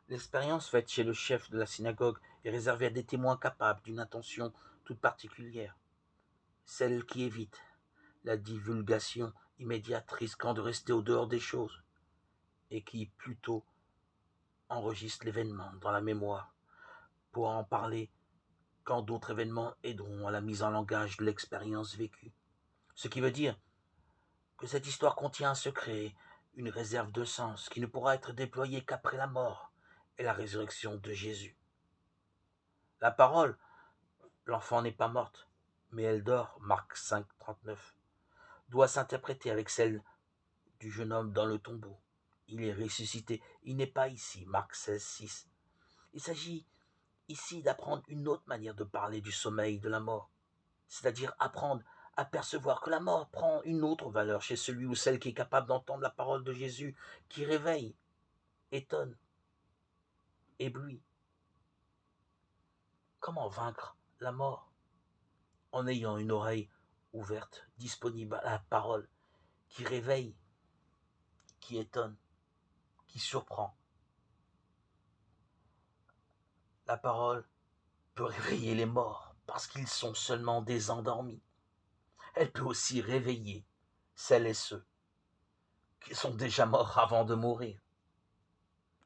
L'expérience faite chez le chef de la synagogue est réservée à des témoins capables d'une intention toute particulière, celle qui évite la divulgation immédiate risquant de rester au dehors des choses, et qui plutôt enregistre l'événement dans la mémoire pour en parler quand d'autres événements aideront à la mise en langage de l'expérience vécue. Ce qui veut dire que cette histoire contient un secret, une réserve de sens qui ne pourra être déployée qu'après la mort et la résurrection de Jésus. La parole, l'enfant n'est pas morte, mais elle dort, Marc 5, 39, doit s'interpréter avec celle du jeune homme dans le tombeau. Il est ressuscité, il n'est pas ici, Marc 16, 6. Il s'agit ici d'apprendre une autre manière de parler du sommeil de la mort, c'est-à-dire apprendre à percevoir que la mort prend une autre valeur chez celui ou celle qui est capable d'entendre la parole de Jésus, qui réveille, étonne, éblouit. Comment vaincre la mort? En ayant une oreille ouverte, disponible à la parole, qui réveille, qui étonne, qui surprend. La parole peut réveiller les morts parce qu'ils sont seulement des endormis. Elle peut aussi réveiller celles et ceux qui sont déjà morts avant de mourir.